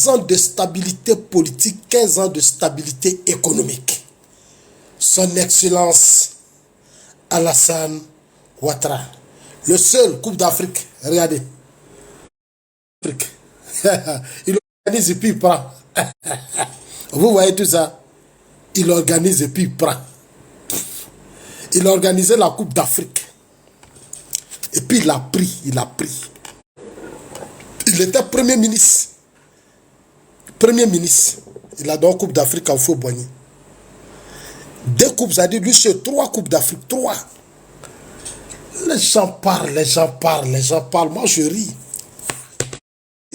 15 ans de stabilité politique, 15 ans de stabilité économique. Son Excellence Alassane Ouattara, le seul Coupe d'Afrique, regardez. Il organise et puis il prend. Vous voyez tout ça? Il organise et puis il prend. Il a organisé la Coupe d'Afrique. Et puis il a pris. Il était Premier ministre. Il a donc Coupe d'Afrique en Faux-Boigny. 2 coupes, ça dit lui c'est 3 coupes d'Afrique. 3. Les gens parlent. Moi je ris.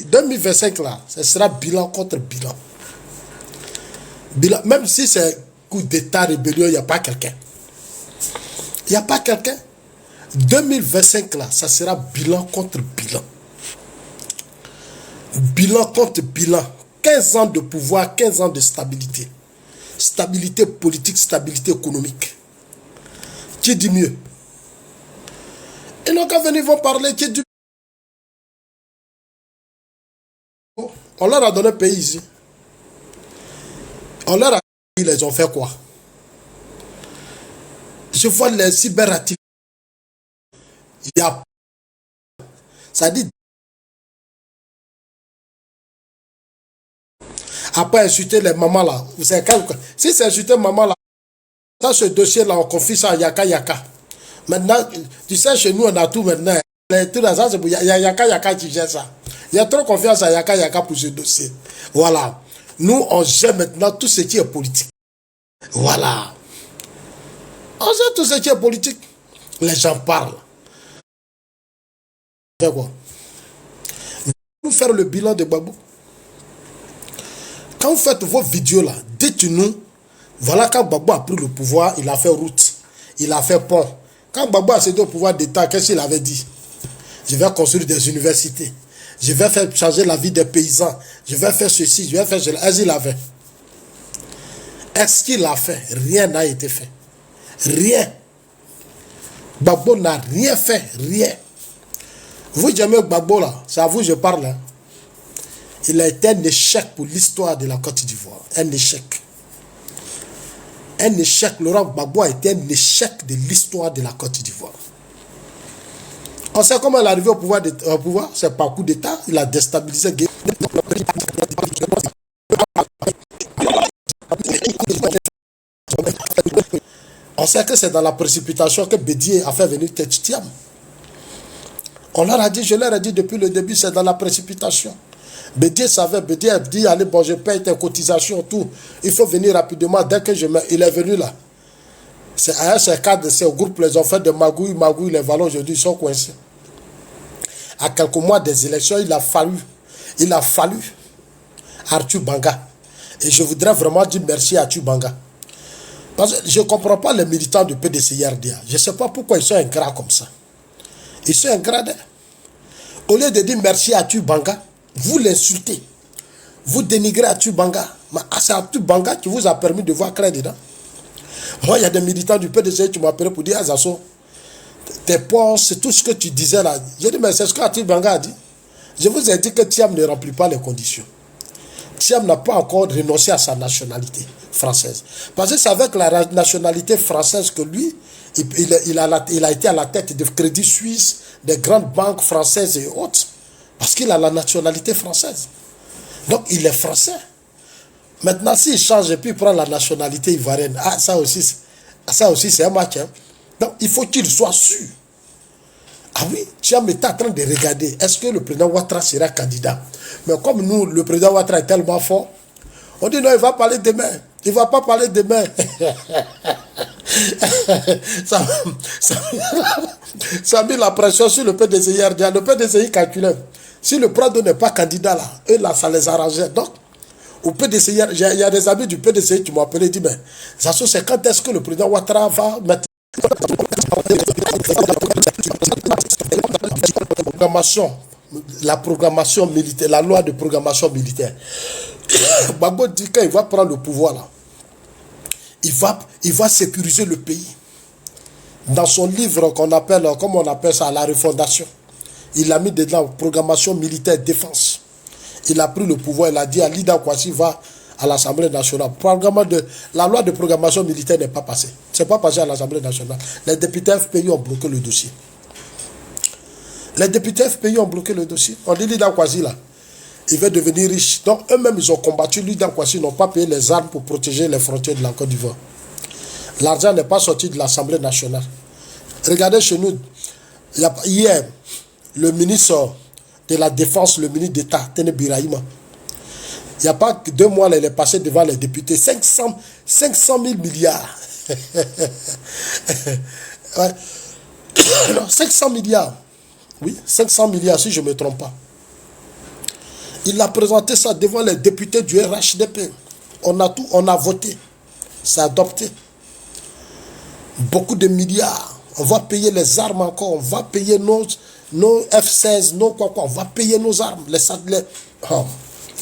2025 là, ce sera bilan contre bilan. Même si c'est coup d'état, rébellion, il n'y a pas quelqu'un. 2025 là, ça sera bilan contre bilan. Bilan contre bilan. 15 ans de pouvoir, 15 ans de stabilité. Stabilité politique, stabilité économique. Qui dit mieux? Ils n'ont qu'à venir vont parler, qui dit mieux? On leur a donné un pays ici. On leur a dit, ils les ont fait quoi? Je vois les cyberactivistes. Il y a... Ça dit... Après insulter les mamans là. Vous savez, si c'est insulter maman là, dans ce dossier là, on confie ça à Yaka. Maintenant, tu sais, chez nous, on a tout maintenant. Tout ça, c'est pour Yaka qui gère ça. Il y a trop confiance à Yaka pour ce dossier. Voilà. Nous, on gère maintenant tout ce qui est politique. Voilà. On gère tout ce qui est politique. Les gens parlent. C'est quoi? Nous faire le bilan de Gbagbo. Quand vous faites vos vidéos là, dites-nous, voilà quand Gbagbo a pris le pouvoir, il a fait route, il a fait pont. Quand Gbagbo a cédé au pouvoir d'État, qu'est-ce qu'il avait dit? Je vais construire des universités, je vais faire changer la vie des paysans, je vais faire ceci, je vais faire cela. Est-ce qu'il avait? Est-ce qu'il a fait? Rien n'a été fait. Rien. Gbagbo n'a rien fait, rien. Vous aimez Gbagbo là, c'est à vous que je parle. Hein. Il a été un échec pour l'histoire de la Côte d'Ivoire. Un échec. Un échec. Laurent Gbagbo a été un échec de l'histoire de la Côte d'Ivoire. On sait comment il est arrivé au pouvoir. C'est par coup d'État. Il a déstabilisé. On sait que c'est dans la précipitation que Bédié a fait venir Tchitiam. On leur a dit, je leur ai dit depuis le début, c'est dans la précipitation. Bédié savait, Bédié a dit, allez, bon, je paye tes cotisations, tout. Il faut venir rapidement. Dès que je mets, il est venu là. C'est à ce cadre, c'est au groupe, les enfants de Magouille, les Vallons, aujourd'hui, ils sont coincés. À quelques mois des élections, il a fallu Arthur Banga. Et je voudrais vraiment dire merci à Arthur Banga. Parce que je ne comprends pas les militants du PDC-RDA. Je ne sais pas pourquoi ils sont ingrats comme ça. Ils sont ingrats. Au lieu de dire merci à Arthur Banga, vous l'insultez. Vous dénigrez Arthur Banga. C'est Arthur Banga qui vous a permis de voir clair dedans. Moi, il y a des militants du PDC qui m'ont appelé pour dire, Azasso, tes points, c'est tout ce que tu disais là. J'ai dit, mais c'est ce qu'Arthur Banga a dit. Je vous ai dit que Thiam ne remplit pas les conditions. Thiam n'a pas encore renoncé à sa nationalité française. Parce que c'est avec la nationalité française que lui, il a été à la tête de Crédit Suisse, des grandes banques françaises et autres. Parce qu'il a la nationalité française. Donc, il est français. Maintenant, s'il change et puis il prend la nationalité ivoirienne, ça aussi c'est un match. Hein. Donc, il faut qu'il soit sûr. Ah oui, Thiam est en train de regarder. Est-ce que le président Ouattara sera candidat? Mais comme nous, le président Ouattara est tellement fort, on dit non, il va parler demain. Il ne va pas parler demain. Ça a mis la pression sur le PDCI. Le PDCI calculait. Si le Prado n'est pas candidat là, eux là, ça les arrangeait. Donc, au PDCI, il y a des amis du PDCI qui m'ont appelé et dit, mais ça c'est quand est-ce que le président Ouattara va mettre la programmation militaire, la loi de programmation militaire. Gbagbo dit qu'il va prendre le pouvoir là. Il va sécuriser le pays. Dans son livre qu'on appelle, comme on appelle ça, la refondation, il a mis dedans programmation militaire défense. Il a pris le pouvoir, il a dit à Lida Kwasi va à l'Assemblée nationale. La loi de programmation militaire n'est pas passée. Ce n'est pas passé à l'Assemblée nationale. Les députés FPI ont bloqué le dossier. Les députés FPI ont bloqué le dossier. On dit Lida Kwasi là, il va devenir riche. Donc eux-mêmes, ils ont combattu. Lida Kwasi n'ont pas payé les armes pour protéger les frontières de la Côte d'Ivoire. L'argent n'est pas sorti de l'Assemblée nationale. Regardez chez nous, hier, le ministre de la Défense, le ministre d'État, Tene Birahima, il n'y a pas que 2 mois, il est passé devant les députés. 500 000 milliards. Ouais. Non, 500 milliards. Oui, 500 milliards si je ne me trompe pas. Il a présenté ça devant les députés du RHDP. On a voté. C'est adopté. Beaucoup de milliards. On va payer les armes encore. On va payer nos F-16, on va payer nos armes.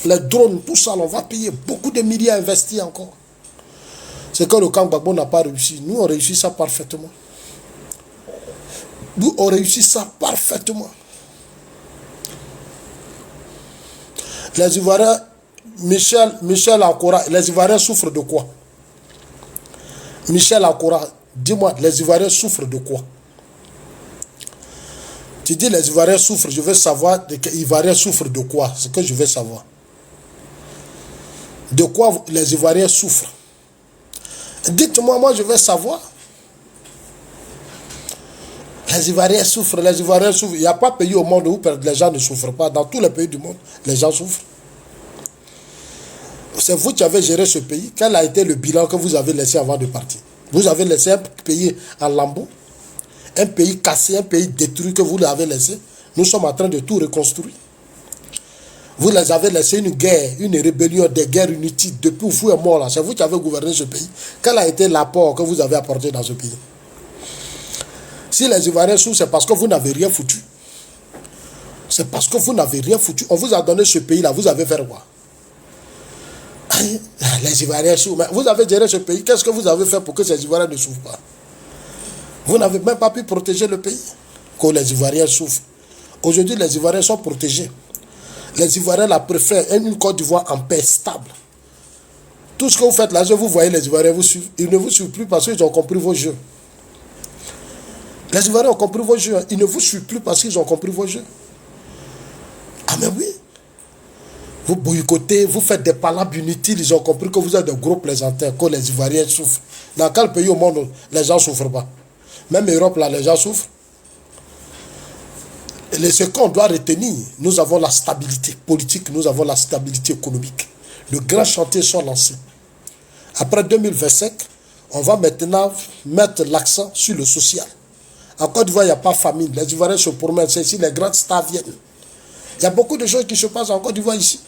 Les drones, tout ça, on va payer beaucoup de milliards investis encore. C'est que le camp Gbagbo n'a pas réussi. Nous, on réussit ça parfaitement. Nous, on réussit ça parfaitement. Les Ivoiriens, Michel Akora, les Ivoiriens souffrent de quoi? Michel Akora, dis-moi, les Ivoiriens souffrent de quoi? Tu dis les Ivoiriens souffrent, je veux savoir les Ivoiriens souffrent de quoi? C'est ce que je veux savoir. De quoi les Ivoiriens souffrent? Dites-moi, moi je veux savoir. Les Ivoiriens souffrent, les Ivoiriens souffrent. Il n'y a pas de pays au monde où les gens ne souffrent pas. Dans tous les pays du monde, les gens souffrent. C'est vous qui avez géré ce pays. Quel a été le bilan que vous avez laissé avant de partir? Vous avez laissé un pays en lambeaux, un pays cassé, un pays détruit que vous l'avez laissé. Nous sommes en train de tout reconstruire. Vous les avez laissé une guerre, une rébellion, des guerres inutiles. Depuis vous êtes mort là, c'est vous qui avez gouverné ce pays. Quel a été l'apport que vous avez apporté dans ce pays? Si les Ivoiriens souffrent, c'est parce que vous n'avez rien foutu. C'est parce que vous n'avez rien foutu. On vous a donné ce pays là, vous avez fait quoi? Les Ivoiriens souffrent. Mais vous avez géré ce pays. Qu'est-ce que vous avez fait pour que ces Ivoiriens ne souffrent pas? Vous n'avez même pas pu protéger le pays. Que les Ivoiriens souffrent. Aujourd'hui, les Ivoiriens sont protégés. Les Ivoiriens la préfèrent une Côte d'Ivoire en paix stable. Tout ce que vous faites là, vous voyez les Ivoiriens vous suivent. Ils ne vous suivent plus parce qu'ils ont compris vos jeux. Les Ivoiriens ont compris vos jeux. Ils ne vous suivent plus parce qu'ils ont compris vos jeux. Ah mais oui. Vous boycottez, vous faites des palabres inutiles. Ils ont compris que vous êtes de gros plaisantins, que les Ivoiriens souffrent. Dans quel pays au monde les gens ne souffrent pas? Même en Europe, là, les gens souffrent. Et ce qu'on doit retenir, nous avons la stabilité politique, nous avons la stabilité économique. De grands chantiers sont lancés. Après 2025, on va maintenant mettre l'accent sur le social. En Côte d'Ivoire, il n'y a pas famine. Les Ivoiriens se promènent. C'est ici les grandes stars viennent. Il y a beaucoup de choses qui se passent en Côte d'Ivoire ici.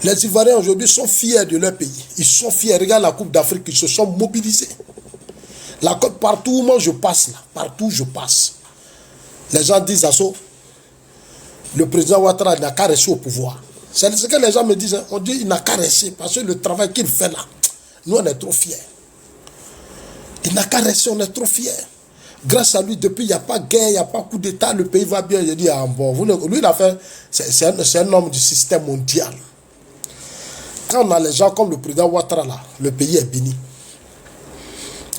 Les Ivoiriens aujourd'hui sont fiers de leur pays. Ils sont fiers. Regarde la Coupe d'Afrique, ils se sont mobilisés. La Côte, partout où moi je passe, là, partout où je passe, les gens disent à ça, le président Ouattara n'a qu'à rester au pouvoir. C'est ce que les gens me disent. Hein. On dit qu'il n'a qu'à rester parce que le travail qu'il fait là, nous on est trop fiers. Il n'a qu'à rester, on est trop fiers. Grâce à lui, depuis, il n'y a pas de guerre, il n'y a pas de coup d'État, le pays va bien. Je dis, ah bon, lui, il a fait, c'est un homme du système mondial. Quand on a les gens comme le président Ouattara là, le pays est béni.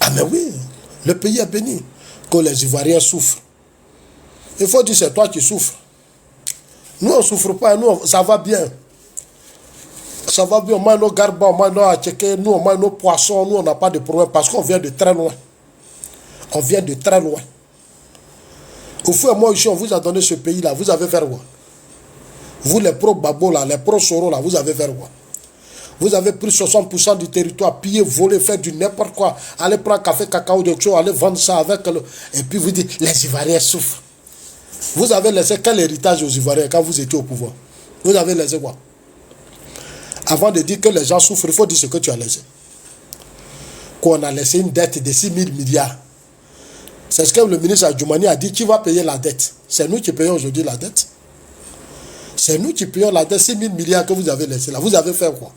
Ah mais oui, le pays est béni. Que les Ivoiriens souffrent. Il faut dire, c'est toi qui souffres. Nous, on ne souffre pas, nous, ça va bien. Ça va bien, on mange nos garbas, on mange nos atchekés, nous, on mange nos poissons, nous, on n'a pas de problème parce qu'on vient de très loin. On vient de très loin. Au fur et à mesure, ici, on vous a donné ce pays-là, vous avez fait quoi? Vous, les pro-Babo, là, les pro-Soro, là, vous avez fait quoi? Vous avez pris 60% du territoire, pillé, volé, fait du n'importe quoi. Allez prendre café, cacao, de choses, allez vendre ça avec le... Et puis vous dites, les Ivoiriens souffrent. Vous avez laissé quel héritage aux Ivoiriens quand vous étiez au pouvoir? Vous avez laissé quoi? Avant de dire que les gens souffrent, il faut dire ce que tu as laissé. Qu'on a laissé une dette de 6 000 milliards. C'est ce que le ministre Adjoumani a dit, qui va payer la dette? C'est nous qui payons aujourd'hui la dette. C'est nous qui payons la dette, 6 000 milliards que vous avez laissé là. Vous avez fait quoi?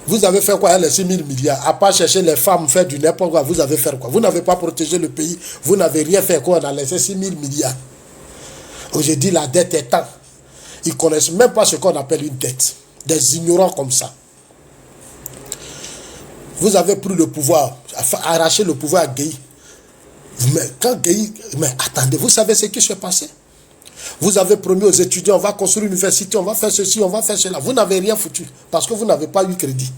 Vous avez fait quoi les 6 000 milliards? À part chercher les femmes, faire du n'importe quoi, vous avez fait quoi? Vous n'avez pas protégé le pays, vous n'avez rien fait quoi? On a laissé 6 000 milliards. Aujourd'hui, la dette est temps. Ils ne connaissent même pas ce qu'on appelle une dette. Des ignorants comme ça. Vous avez pris le pouvoir, arraché le pouvoir à Gueye. Mais quand Gueye... Mais attendez, vous savez ce qui s'est passé? Vous avez promis aux étudiants, on va construire une université, on va faire ceci, on va faire cela. Vous n'avez rien foutu parce que vous n'avez pas eu crédit.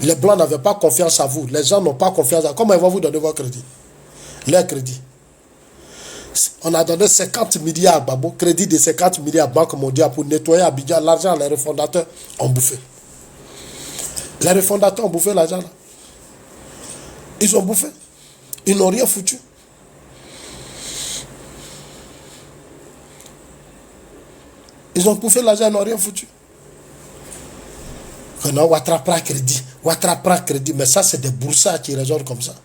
Les Blancs n'avaient pas confiance à vous. Les gens n'ont pas confiance à vous. Comment ils vont vous donner votre crédit? Leur crédit. On a donné 50 milliards, Babo, crédit de 50 milliards Banque mondiale pour nettoyer Abidjan. L'argent, les refondateurs ont bouffé. Les refondateurs ont bouffé l'argent là. Ils ont bouffé. Ils n'ont rien foutu. Ils ont bouffé l'argent, ils n'ont rien foutu. Non, Ouattara prend crédit. Ouattara prend crédit. Mais ça, c'est des boursages qui raisonnent comme ça.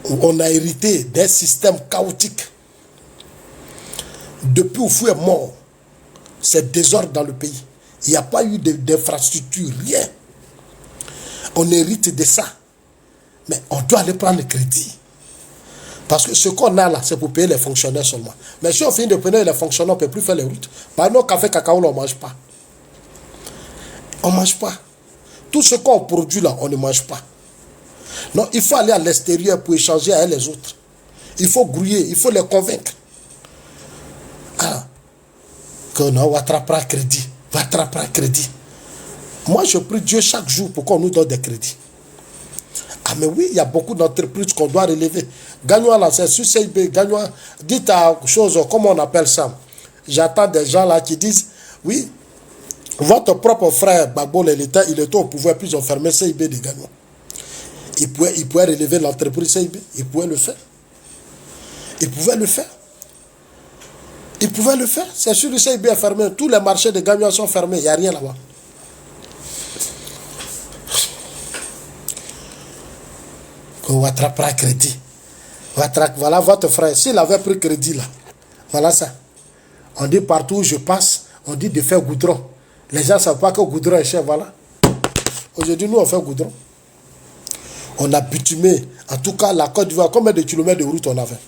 On a hérité d'un système chaotique. Depuis où Oufou est mort, c'est désordre dans le pays. Il n'y a pas eu d'infrastructure, rien. On hérite de ça. Mais on doit aller prendre le crédit. Parce que ce qu'on a là, c'est pour payer les fonctionnaires seulement. Mais si on finit de payer les fonctionnaires, on ne peut plus faire les routes. Par nos café cacao, on ne mange pas. On ne mange pas. Tout ce qu'on produit là, on ne mange pas. Non, il faut aller à l'extérieur pour échanger avec les autres. Il faut grouiller, il faut les convaincre. Ah, que non, Ouattara prend crédit. Ouattara prend crédit. Moi, je prie Dieu chaque jour pour qu'on nous donne des crédits. Ah, mais oui, il y a beaucoup d'entreprises qu'on doit relever. Gagnois là, c'est sur CIB. Gagnois, dites à chose, comment on appelle ça? J'attends des gens là qui disent, oui, votre propre frère, Gbagbo, l'État, il était au pouvoir, puis ils ont fermé CIB de Gagnois. Il pouvait relever l'entreprise CIB. Il pouvait le faire. Il pouvait le faire. Il pouvait le faire. C'est sûr que le CIB est fermé. Tous les marchés de Gagnois sont fermés. Il n'y a rien là-bas. Ouattara prend crédit. Ouattara, voilà votre frère. S'il avait pris crédit là, voilà ça. On dit partout où je passe, on dit de faire goudron. Les gens ne savent pas que goudron est cher, voilà. Aujourd'hui, nous, on fait goudron. On a bitumé, en tout cas, la Côte d'Ivoire, combien de kilomètres de route on avait?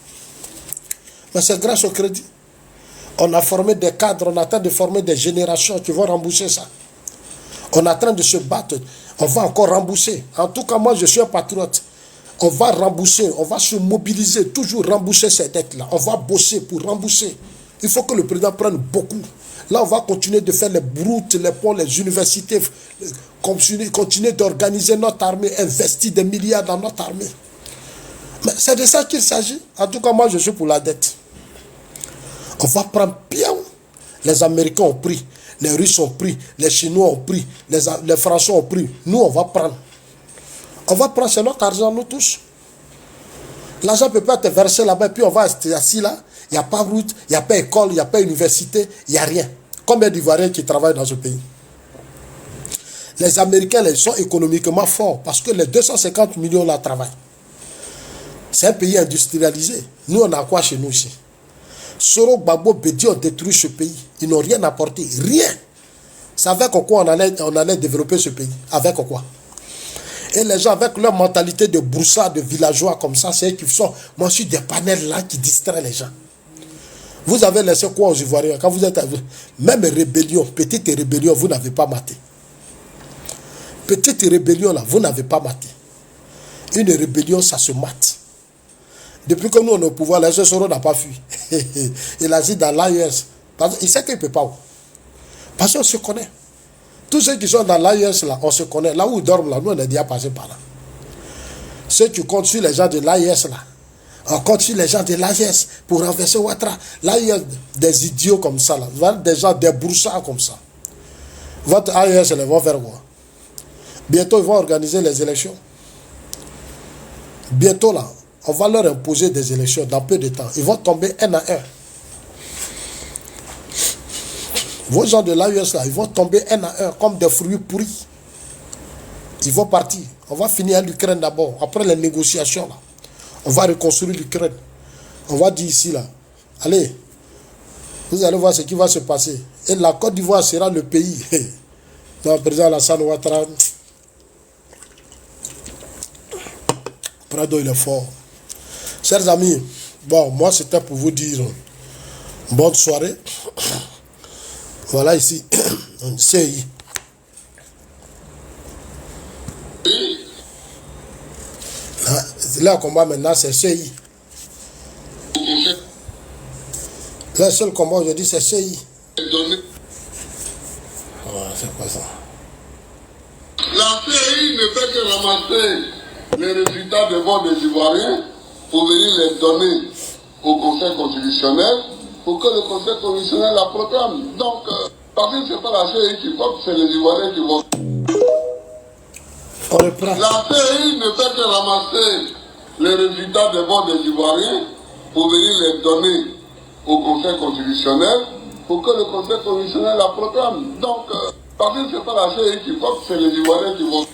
Mais c'est grâce au crédit. On a formé des cadres, on est en train de former des générations qui vont rembourser ça. On est en train de se battre. On va encore rembourser. En tout cas, moi, je suis un patriote. On va rembourser, on va se mobiliser, toujours rembourser ces dettes-là. On va bosser pour rembourser. Il faut que le président prenne beaucoup. Là, on va continuer de faire les routes, les ponts, les universités, continuer d'organiser notre armée, investir des milliards dans notre armée. Mais c'est de ça qu'il s'agit. En tout cas, moi, je suis pour la dette. On va prendre bien. Les Américains ont pris, les Russes ont pris, les Chinois ont pris, les Français ont pris. Nous, on va prendre. On va prendre, c'est notre argent, nous tous. L'argent ne peut pas être versé là-bas, puis on va rester assis là. Il n'y a pas route, il n'y a pas école, il n'y a pas université, il n'y a rien. Combien d'Ivoiriens qui travaillent dans ce pays? Les Américains, ils sont économiquement forts parce que les 250 millions là travaillent. C'est un pays industrialisé. Nous, on a quoi chez nous ici? Soro, Gbagbo, Bedi ont détruit ce pays. Ils n'ont rien apporté. Rien. C'est avec quoi on allait développer ce pays? Avec quoi? Et les gens, avec leur mentalité de broussard, de villageois comme ça, c'est eux qui sont... Moi, je suis des panels là qui distraient les gens. Vous avez laissé quoi aux Ivoiriens? Quand vous êtes... Même rébellion, petite rébellion, vous n'avez pas maté. Petite rébellion là, vous n'avez pas maté. Une rébellion, ça se mate. Depuis que nous, on est au pouvoir, les Soro n'a pas fui. Il a dit dans l'AES. Il sait qu'il ne peut pas. Parce qu'on se connaît. Tous ceux qui sont dans l'AES là, on se connaît. Là où ils dorment là, nous, on est déjà passé par là. Ceux qui comptent sur les gens de l'AES là, on compte sur les gens de l'AES pour renverser Ouattara. Là, il y a des idiots comme ça là. Des gens, des broussards comme ça. Votre AES, ils vont faire quoi? Bientôt, ils vont organiser les élections. Bientôt là, on va leur imposer des élections dans peu de temps. Ils vont tomber un à un. Vos gens de l'AES là, ils vont tomber un à un comme des fruits pourris. Ils vont partir. On va finir l'Ukraine d'abord. Après les négociations là, on va reconstruire l'Ukraine. On va dire ici là, allez, vous allez voir ce qui va se passer. Et la Côte d'Ivoire sera le pays. Donc, le président Alassane Ouattara, Prado, il est fort. Chers amis, bon, moi c'était pour vous dire Bonne soirée. Voilà ici, CI. Là, combat maintenant, c'est CI. Le seul combat aujourd'hui, c'est CI. Voilà, c'est quoi ça? La CI ne fait que ramasser les résultats de vote des Ivoiriens pour venir les donner au Conseil constitutionnel pour que le Conseil constitutionnel la proclame. Donc, parce que ce n'est pas la CI qui vote, c'est les Ivoiriens qui votent. On reprend. La CI ne fait que ramasser les résultats des votes des Ivoiriens pour venir les donner au Conseil constitutionnel pour que le Conseil constitutionnel la proclame. Donc, parce que ce n'est pas la CI qui vote, c'est les Ivoiriens qui votent.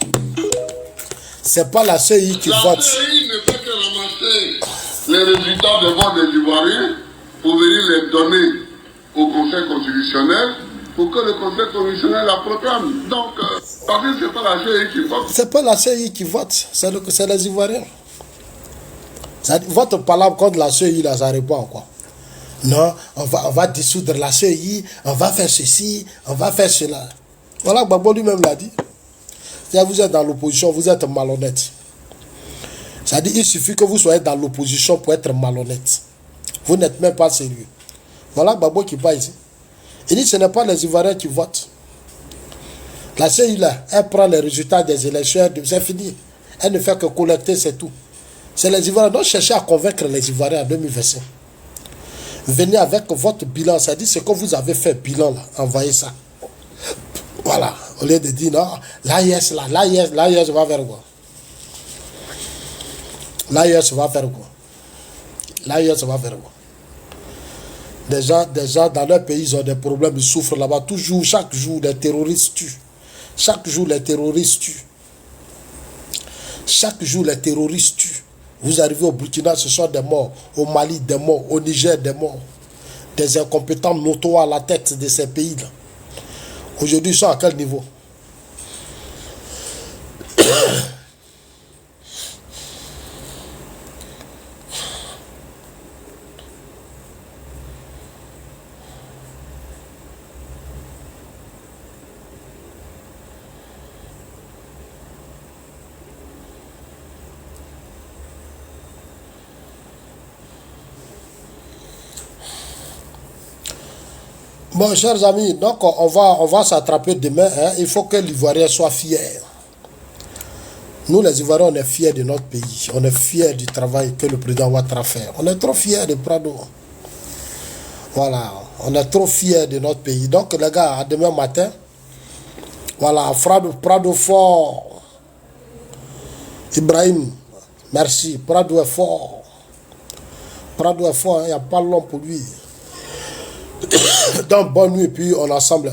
C'est pas la CI qui vote. La CI ne fait que ramasser les résultats de vote des Ivoiriens pour venir les donner au Conseil constitutionnel pour que le Conseil constitutionnel la proclame. Donc, parce que ce n'est pas la CI qui vote. C'est pas la CI qui vote, c'est les Ivoiriens. Votre parole contre la CI, là, ça répond quoi? Non, on va dissoudre la CI, on va faire ceci, on va faire cela. Voilà, Gbagbo lui-même l'a dit. Si vous êtes dans l'opposition, vous êtes malhonnête. C'est-à-dire il suffit que vous soyez dans l'opposition pour être malhonnête. Vous n'êtes même pas sérieux. Voilà Gbagbo qui parle ici. Il dit que ce n'est pas les Ivoiriens qui votent. La CI, là, elle prend les résultats des élections, c'est fini. Elle ne fait que collecter, c'est tout. C'est les Ivoiriens. Donc cherchez à convaincre les Ivoiriens en 2025. Venez avec votre bilan, c'est-à-dire ce que vous avez fait, bilan, là, envoyez ça. Voilà, au lieu de dire non, l'AIS va faire quoi? L'AIS va faire quoi? L'AIS va faire quoi? Des gens dans leur pays, ils ont des problèmes, ils souffrent là-bas. Toujours, chaque jour, les terroristes tuent. Chaque jour, les terroristes tuent. Chaque jour, les terroristes tuent. Vous arrivez au Burkina, ce sont des morts. Au Mali, des morts. Au Niger, des morts. Des incompétents notoires à la tête de ces pays-là. Aujourd'hui, ils sont à quel niveau? Bon, chers amis, donc on va s'attraper demain. Hein. Il faut que l'Ivoirien soit fier. Nous, les Ivoiriens, on est fiers de notre pays. On est fiers du travail que le président Ouattara fait. On est trop fiers de Prado. Voilà, on est trop fiers de notre pays. Donc, les gars, à demain matin, voilà, Prado fort. Ibrahim, merci. Prado est fort. Prado est fort, il n'y a pas long pour lui. Donc, bonne nuit, puis on est ensemble.